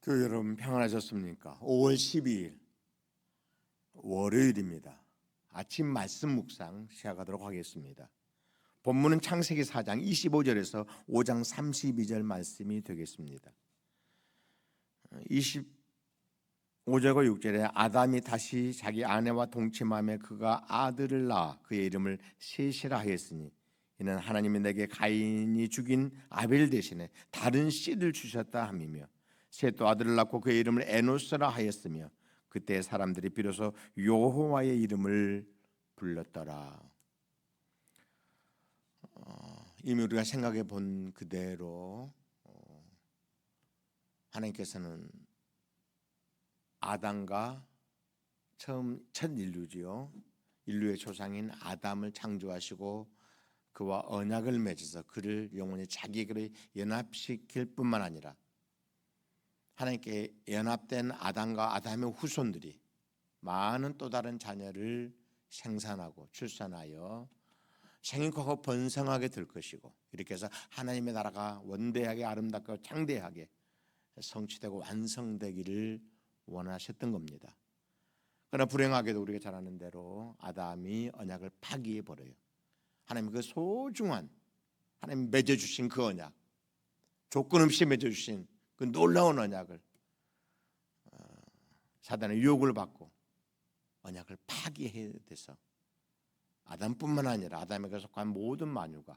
교회 여러분 평안하셨습니까? 5월 12일 월요일입니다. 아침 말씀 묵상 시작하도록 하겠습니다. 본문은 창세기 4장 25절에서 5장 32절 말씀이 되겠습니다. 25절과 6절에 아담이 다시 자기 아내와 동침하며 그가 아들을 낳아 그의 이름을 셋이라 하였으니 이는 하나님이 내게 가인이 죽인 아벨 대신에 다른 씨를 주셨다 함이며 셋도 아들을 낳고 그의 이름을 에노스라 하였으며 그때 사람들이 비로소 여호와의 이름을 불렀더라. 이미 우리가 생각해 본 그대로 하나님께서는 아담과 첫 인류지요. 인류의 조상인 아담을 창조하시고 그와 언약을 맺어서 그를 영원히 자기에게 연합시킬 뿐만 아니라 하나님께 연합된 아담과 아담의 후손들이 많은 또 다른 자녀를 생산하고 출산하여 생육하고 번성하게 될 것이고 이렇게 해서 하나님의 나라가 원대하게 아름답고 창대하게 성취되고 완성되기를 원하셨던 겁니다. 그러나 불행하게도 우리가 잘 아는 대로 아담이 언약을 파기해 버려요. 하나님 그 소중한 하나님 맺어주신 그 언약, 조건 없이 맺어주신 그 놀라운 언약을 사단의 유혹을 받고 언약을 파기해야 돼서 아담뿐만 아니라 아담에게 속한 모든 만유가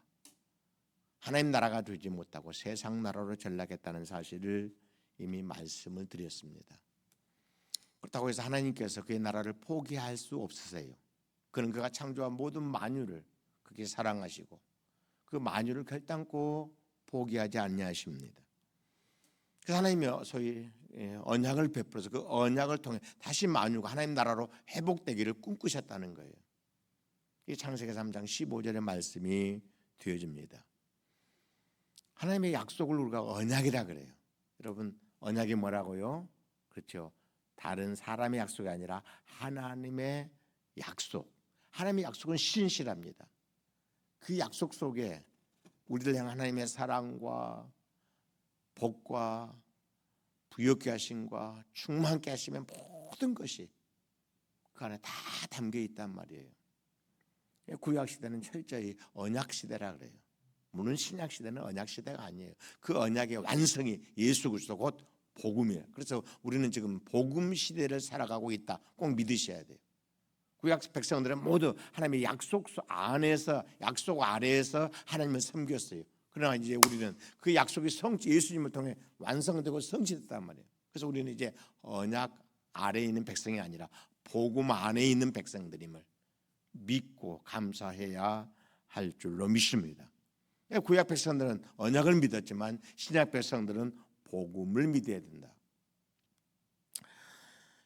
하나님 나라가 되지 못하고 세상 나라로 전락했다는 사실을 이미 말씀을 드렸습니다. 그렇다고 해서 하나님께서 그의 나라를 포기할 수 없으세요. 그는 그가 창조한 모든 만유를 그렇게 사랑하시고 그 만유를 결단코 포기하지 아니하십니다. 그래서 하나님이 소위 언약을 베풀어서 그 언약을 통해 다시 만유가 하나님 나라로 회복되기를 꿈꾸셨다는 거예요. 이 창세기 3장 15절의 말씀이 되어집니다. 하나님의 약속을 우리가 언약이라 그래요. 여러분 언약이 뭐라고요? 그렇죠. 다른 사람의 약속이 아니라 하나님의 약속. 하나님의 약속은 신실합니다. 그 약속 속에 우리를 향한 하나님의 사랑과 복과 부욕케 하심과 충만케 하심의 모든 것이 그 안에 다 담겨 있단 말이에요. 구약 시대는 철저히 언약 시대라 그래요. 물론 신약 시대는 언약 시대가 아니에요. 그 언약의 완성이 예수 그리스도 곧 복음이에요. 그래서 우리는 지금 복음 시대를 살아가고 있다. 꼭 믿으셔야 돼요. 구약 백성들은 모두 하나님의 약속 안에서 약속 아래에서 하나님을 섬겼어요. 그러나 이제 우리는 그 약속이 예수님을 통해 완성되고 성취됐단 말이에요. 그래서 우리는 이제 언약 아래에 있는 백성이 아니라 복음 안에 있는 백성들임을 믿고 감사해야 할 줄로 믿습니다. 구약 백성들은 언약을 믿었지만 신약 백성들은 복음을 믿어야 된다.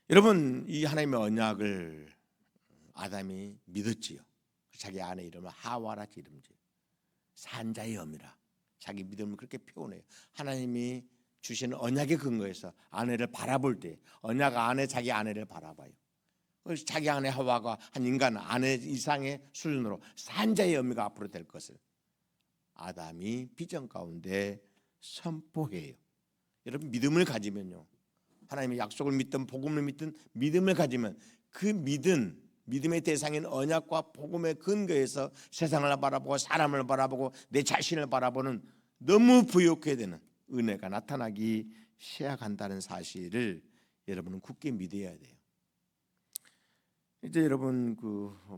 여러분 이 하나님의 언약을 아담이 믿었지요. 자기 아내 이름을 하와라 이름지 산자의 어미라 자기 믿음을 그렇게 표현해요. 하나님이 주시는 언약의 근거에서 아내를 바라볼 때 언약 안에 자기 아내를 바라봐요. 자기 아내 하와가 한 인간 아내 이상의 수준으로 산자의 어미가 앞으로 될 것을 아담이 비전 가운데 선포해요. 여러분 믿음을 가지면요 하나님의 약속을 믿든 복음을 믿든 믿음을 가지면 그 믿음의 대상인 언약과 복음의 근거에서 세상을 바라보고 사람을 바라보고 내 자신을 바라보는 너무 부욕해야 되는 은혜가 나타나기 시작한다는 사실을 여러분은 굳게 믿어야 돼요. 이제 여러분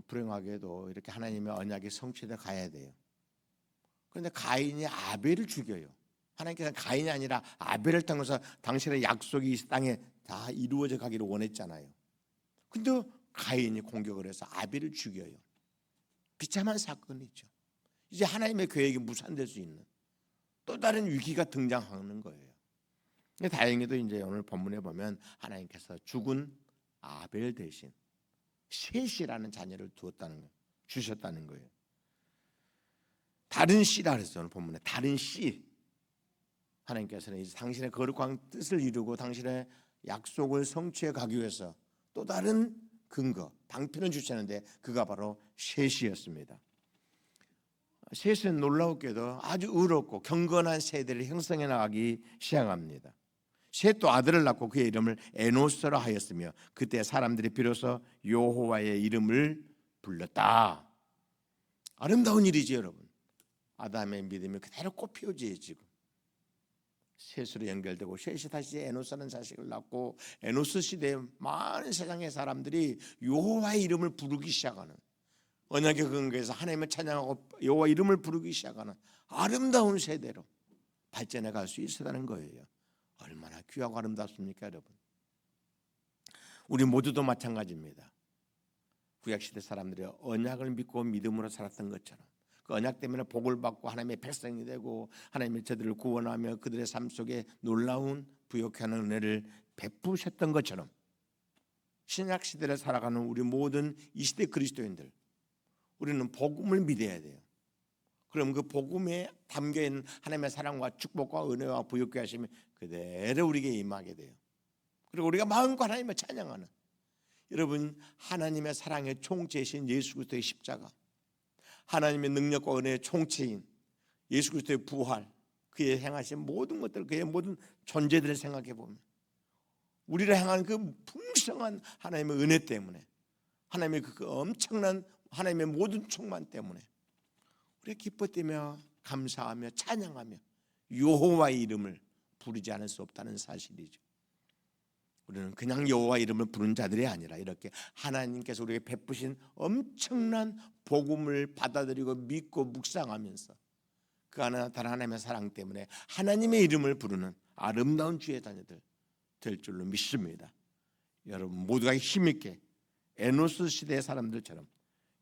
불행하게도 이렇게 하나님의 언약이 성취돼 가야 돼요. 그런데 가인이 아벨을 죽여요. 하나님께서는 가인이 아니라 아벨을 통해서 당신의 약속이 이 땅에 다 이루어져 가기를 원했잖아요. 근데 가인이 공격을 해서 아벨을 죽여요. 비참한 사건이죠. 이제 하나님의 계획이 무산될 수 있는 또 다른 위기가 등장하는 거예요. 다행히도 이제 오늘 본문에 보면 하나님께서 죽은 아벨 대신 셋이라는 자녀를 주셨다는 거예요. 다른 씨라 그랬어요. 오늘 본문에 다른 씨. 하나님께서는 이제 당신의 거룩한 뜻을 이루고 당신의 약속을 성취해 가기 위해서 또 다른 근거, 방편을 주셨는데 그가 바로 셋이었습니다. 셋은 놀라웠게도 아주 의롭고 경건한 세대를 형성해 나가기 시작합니다. 셋 또 아들을 낳고 그의 이름을 에노스라 하였으며 그때 사람들이 비로소 여호와의 이름을 불렀다. 아름다운 일이지 여러분. 아담의 믿음이 그대로 꽃피우지. 지금 셋으로 연결되고 셋이 다시 에노스라는 자식을 낳고 에노스 시대에 많은 세상의 사람들이 여호와의 이름을 부르기 시작하는, 언약의 근거에서 하나님을 찬양하고 여호와 이름을 부르기 시작하는 아름다운 세대로 발전해 갈 수 있었다는 거예요. 얼마나 귀하고 아름답습니까 여러분. 우리 모두도 마찬가지입니다. 구약시대 사람들이 언약을 믿고 믿음으로 살았던 것처럼 그 언약 때문에 복을 받고 하나님의 백성이 되고 하나님이 저들을 구원하며 그들의 삶 속에 놀라운 부욕하는 은혜를 베푸셨던 것처럼 신약시대를 살아가는 우리 모든 이 시대 그리스도인들, 우리는 복음을 믿어야 돼요. 그럼 그 복음에 담겨있는 하나님의 사랑과 축복과 은혜와 부욕케 하시면 그대로 우리에게 임하게 돼요. 그리고 우리가 마음과 하나님을 찬양하는, 여러분 하나님의 사랑의 총체이신 예수 그리스도의 십자가, 하나님의 능력과 은혜의 총체인 예수 그리스도의 부활, 그의 행하신 모든 것들, 그의 모든 존재들을 생각해 보면 우리를 향한 그 풍성한 하나님의 은혜 때문에, 하나님의 그 엄청난 하나님의 모든 충만 때문에 우리가 기뻐뛰며 감사하며 찬양하며 여호와의 이름을 부르지 않을 수 없다는 사실이죠. 우리는 그냥 여호와 이름을 부르는 자들이 아니라 이렇게 하나님께서 우리에게 베푸신 엄청난 복음을 받아들이고 믿고 묵상하면서 그 하나 다른 하나님의 사랑 때문에 하나님의 이름을 부르는 아름다운 주의 자녀들 될 줄로 믿습니다. 여러분 모두가 힘있게 에노스 시대의 사람들처럼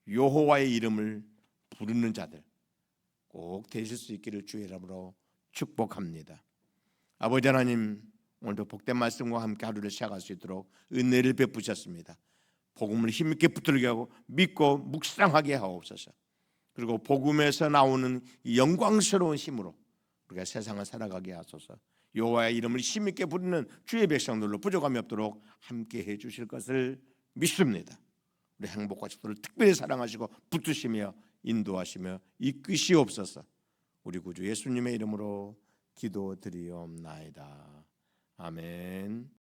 여호와의 이름을 부르는 자들 꼭 되실 수 있기를 주의 이름으로 축복합니다. 아버지 하나님, 오늘도 복된 말씀과 함께 하루를 시작할 수 있도록 은혜를 베푸셨습니다. 복음을 힘있게 붙들게 하고 믿고 묵상하게 하옵소서. 그리고 복음에서 나오는 이 영광스러운 힘으로 우리가 세상을 살아가게 하소서. 여호와의 이름을 힘있게 부르는 주의 백성들로 부족함이 없도록 함께 해주실 것을 믿습니다. 우리 행복과 축복을 특별히 사랑하시고 붙드시며 인도하시며 이끄시옵소서. 우리 구주 예수님의 이름으로 기도드리옵나이다. 아멘.